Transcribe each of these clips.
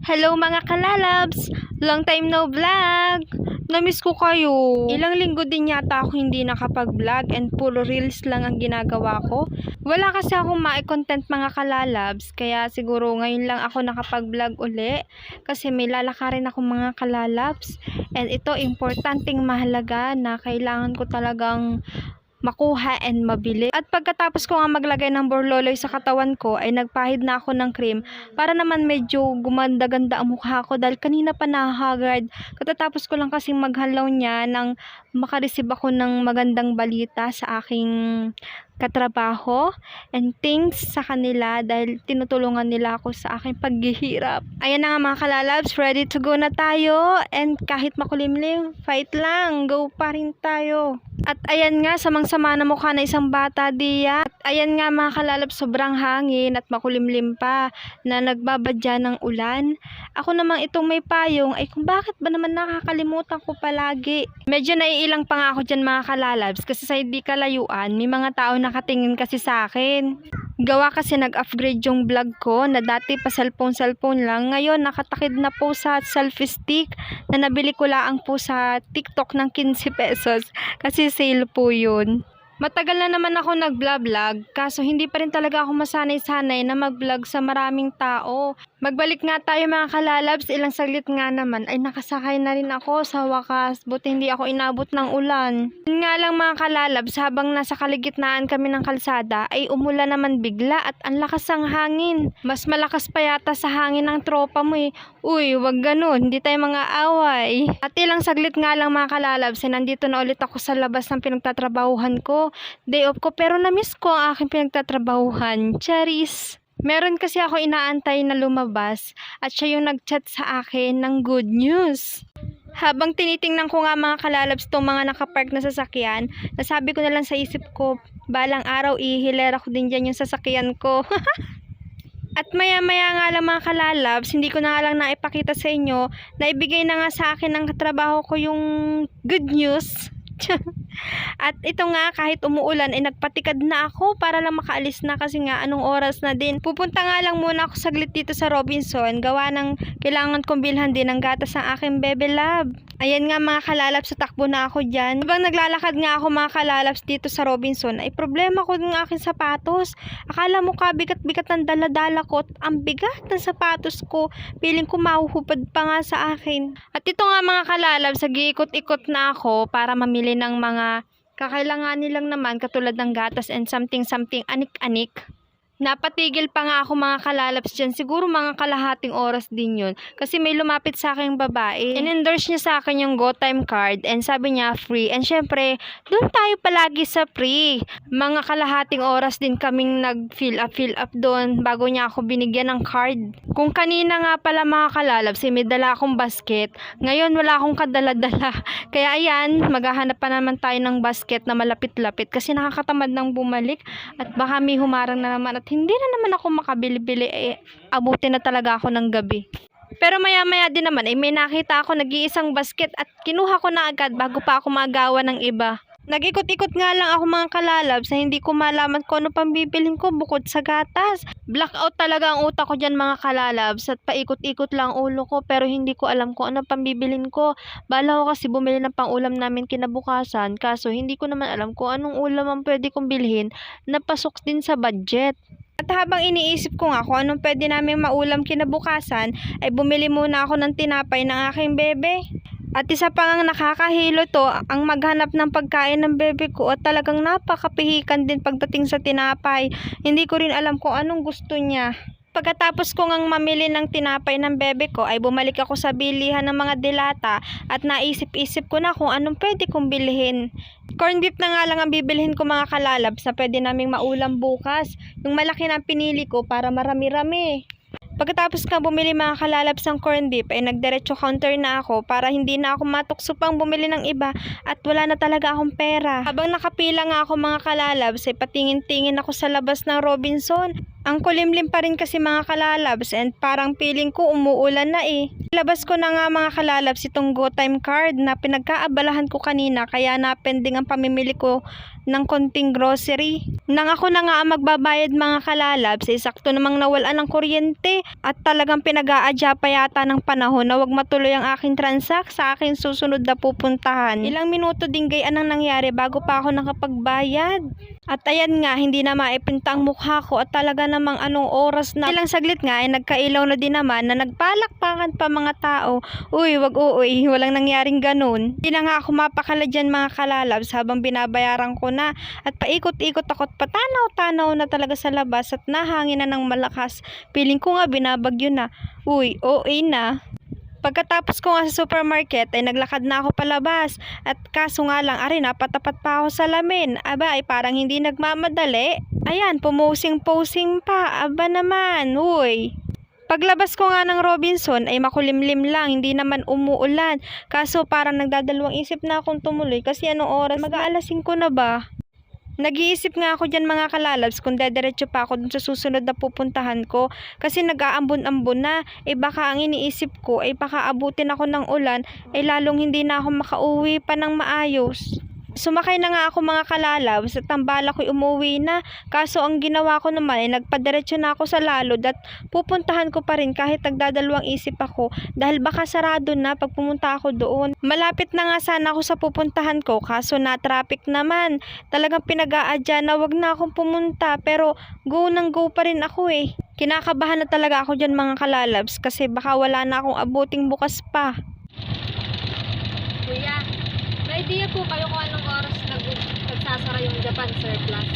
Hello mga kalalabs! Long time no vlog! Namiss ko kayo. Ilang linggo din yata ako hindi nakapag-vlog and puro reels lang ang ginagawa ko. Wala kasi akong ma-content mga kalalabs, kaya siguro ngayon lang ako nakapag-vlog uli kasi may lalakarin akong mga kalalabs. And ito, importanteng mahalaga na kailangan ko talagang makuha and mabili. At pagkatapos ko nga maglagay ng borloloy sa katawan ko ay nagpahid na ako ng cream para naman medyo gumanda-ganda ang mukha ko dahil kanina pa nahahagard. Katatapos ko lang kasing maghalaw niya nang makareceive ako ng magandang balita sa aking katrabaho, and thanks sa kanila dahil tinutulungan nila ako sa aking paghihirap. Ayan na nga mga kalalabs, ready to go na tayo, and kahit makulimlim, fight lang, go pa rin tayo. At ayan nga, samang-sama na mukha na isang bata diya. At ayan nga mga kalalabs, sobrang hangin at makulimlim pa na nagbabadya ng ulan. Ako namang itong may payong ay kung bakit ba naman nakakalimutan ko palagi. Medyo naiilang pa nga ako dyan mga kalalabs kasi sa hindi kalayuan, may mga tao nakatingin kasi sa akin. Gawa kasi nag-upgrade yung vlog ko na dati pa cellphone lang. Ngayon nakatakid na po sa selfie stick na nabili ko lang po sa TikTok ng 15 pesos kasi sale po yun. Matagal na naman ako nag-vlog, kaso hindi pa rin talaga ako masanay-sanay na mag-vlog sa maraming tao. Magbalik nga tayo mga kalalabs, ilang saglit nga naman ay nakasakay na rin ako sa wakas, buti hindi ako inabot ng ulan. Yun nga lang mga kalalabs, habang nasa kaligitnaan kami ng kalsada ay umulan naman bigla at ang lakas ng hangin. Mas malakas pa yata sa hangin ng tropa mo eh. Uy, wag ganun, hindi tayo mga away. At ilang saglit nga lang mga kalalabs, nandito na ulit ako sa labas ng pinagtatrabahuhan ko. Day off ko pero na-miss ko ang aking pinagtatrabahuhan. Charis! Meron kasi ako inaantay na lumabas at siya yung nag-chat sa akin ng good news. Habang tinitingnan ko nga mga kalalabs tong mga nakapark na sasakyan, nasabi ko na lang sa isip ko, balang araw ihilera ko din dyan yung sasakyan ko. At maya-maya nga lang mga kalalabs, hindi ko na nga lang naipakita sa inyo na ibigay na nga sa akin ng katrabaho ko yung good news. At ito nga, kahit umuulan ay nagpatikad na ako para lang makaalis na kasi nga anong oras na din. Pupunta nga lang muna ako saglit dito sa Robinson, gawa ng kailangan kong bilhan din ng gatas ng aking bebe lab. Ayan nga mga kalalabs, sa takbo na ako dyan. Habang naglalakad nga ako mga kalalabs dito sa Robinson, ay problema ko ng aking sapatos. Akala mo kabigat-bigat ng daladala ko at ang bigat ng sapatos ko. Piling ko mahuhubad pa nga sa akin. At ito nga mga kalalabs, nag-iikot-ikot na ako para mamili ng mga kakailanganin lang naman katulad ng gatas and something anik-anik. Napatigil pa nga ako mga kalalabs dyan. Siguro mga kalahating oras din yun. Kasi may lumapit sa aking babae. In-endorse niya sa akin yung GoTime card. And sabi niya free. And syempre, doon tayo palagi sa free. Mga kalahating oras din kaming nag-fill up doon bago niya ako binigyan ng card. Kung kanina nga pala mga kalalabs, may dala akong basket. Ngayon wala akong kadala-dala. Kaya ayan, maghahanap pa naman tayo ng basket na malapit-lapit. Kasi nakakatamad nang bumalik. At baka may humarang na naman at hindi na naman ako makabili-bili, abutin na talaga ako ng gabi. Pero maya-maya din naman, may nakita ako nag-iisang basket at kinuha ko na agad bago pa ako magawa ng iba. Nag-ikot-ikot nga lang ako mga kalalabs na hindi ko malaman kung ano pang bibilhin ko bukod sa gatas. Blackout talaga ang utak ko dyan mga kalalabs at paikot-ikot lang ulo ko pero hindi ko alam kung ano pang bibilhin ko. Bala ko kasi bumili ng pang-ulam namin kinabukasan kaso hindi ko naman alam kung anong ulam ang pwede kong bilhin na pasok din sa budget. At habang iniisip ko nga kung anong pwede namin maulam kinabukasan, ay bumili muna ako ng tinapay ng aking bebe. At isa pa nga nakakahilo to, ang maghanap ng pagkain ng bebe ko at talagang napakapihikan din pagdating sa tinapay. Hindi ko rin alam kung anong gusto niya. Pagkatapos ko ngang mamili ng tinapay ng bebe ko ay bumalik ako sa bilihan ng mga dilata at naisip-isip ko na kung anong pwede kong bilhin. Corn beef na nga lang ang bibilhin ko mga kalalabs na pwede naming maulam bukas. Yung malaki na pinili ko para marami-rami. Pagkatapos ka bumili mga kalalabs ng corn beef ay nagdiretso counter na ako para hindi na ako matukso pang bumili ng iba at wala na talaga akong pera. Habang nakapila nga ako mga kalalabs ay patingin-tingin ako sa labas ng Robinson. Ang kulimlim pa rin kasi mga kalalabs and parang feeling ko umuulan na eh. Labas ko na nga mga kalalabs itong GoTime card na pinagkaabalahan ko kanina kaya napending ang pamimili ko ng konting grocery. Nang ako na nga ang magbabayad mga kalalabs, sakto namang nawalan ng kuryente at talagang pinag-aadya pa yata ng panahon na wag matuloy ang aking transact sa aking susunod na pupuntahan. Ilang minuto din gayaan ang nangyari bago pa ako nakapagbayad. At ayan nga, hindi na maipinta ang mukha ko at talaga namang anong oras na. Ilang saglit nga ay nagkailaw na din naman na nagpalakpakan pa mga tao. Uy, wag uy, walang nangyaring ganun. Hindi na nga ako mapakala dyan mga kalalabs habang binabayaran ko na at paikot-ikot ako at patanaw-tanaw na talaga sa labas at nahangin na ng malakas. Feeling ko nga binabagyo na. Uy, OA na. Pagkatapos ko nga sa supermarket ay naglakad na ako palabas at kaso nga lang napatapat pa ako sa lamin. Aba ay parang hindi nagmamadali. Ayan, pumusing-posing pa. Aba naman, uy. Paglabas ko nga ng Robinson ay makulimlim lang, hindi naman umuulan. Kaso parang nagdadalawang isip na akong tumuloy kasi anong oras? Mag-aalas 5 na ba? Nag-iisip nga ako dyan mga kalalabs kung dediretso pa ako dun sa susunod na pupuntahan ko kasi nag-aambon-ambon na, baka ang iniisip ko ay baka abutin ako ng ulan ay lalong hindi na ako makauwi pa ng maayos. Sumakay na nga ako mga kalalabs at ang bala ko'y umuwi na kaso ang ginawa ko naman ay nagpadiretso na ako sa Lalod at pupuntahan ko pa rin kahit nagdadalawang isip ako dahil baka sarado na pag pumunta ako doon. Malapit na nga sana ako sa pupuntahan ko kaso na traffic naman. Talagang pinag-aadya na wag na akong pumunta pero go nang go pa rin ako eh. Kinakabahan na talaga ako dyan mga kalalabs kasi baka wala na akong abuting bukas pa. Kuya, may idea po kayo kung anong oras nagsasara yung Japan surplus?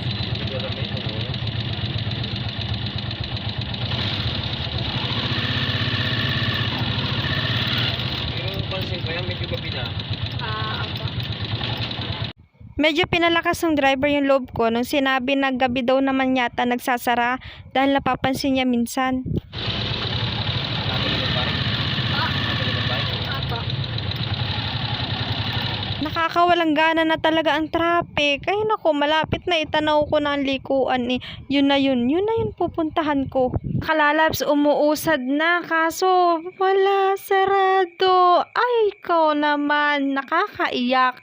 Yung pansin ko yan, medyo gabi na. Apa. Medyo pinalakas ng driver yung loob ko nung sinabi na gabi daw naman yata nagsasara dahil napapansin niya minsan. Apa. Nakakawalang gana na talaga ang traffic. Ay nako, malapit na itanaw ko na ang likuan eh. Yun na yun pupuntahan ko. Kalalabs, umuusad na kaso wala, sarado. Ay ko naman, nakakaiyak.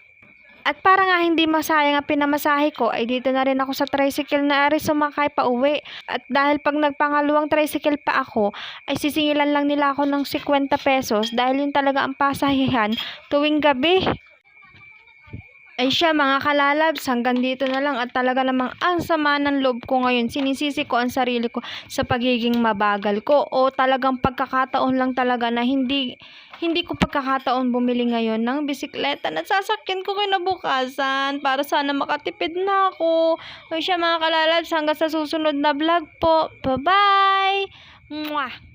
At para nga hindi masayang ang pinamasahe ko, ay dito na rin ako sa tricycle na ari sumakay pa uwi. At dahil pag nagpangalawang tricycle pa ako, ay sisingilan lang nila ako ng 50 pesos dahil yun talaga ang pasahihan tuwing gabi. Ay siya mga kalalabs, hanggang dito na lang at talaga namang ang sama ng loob ko ngayon. Sinisisi ko ang sarili ko sa pagiging mabagal ko o talagang pagkakataon lang talaga na hindi ko pagkakataon bumili ngayon ng bisikleta na sasakyan ko kinabukasan para sana makatipid na ako. Ay siya mga kalalabs, hanggang sa susunod na vlog po. Bye-bye! Mwah!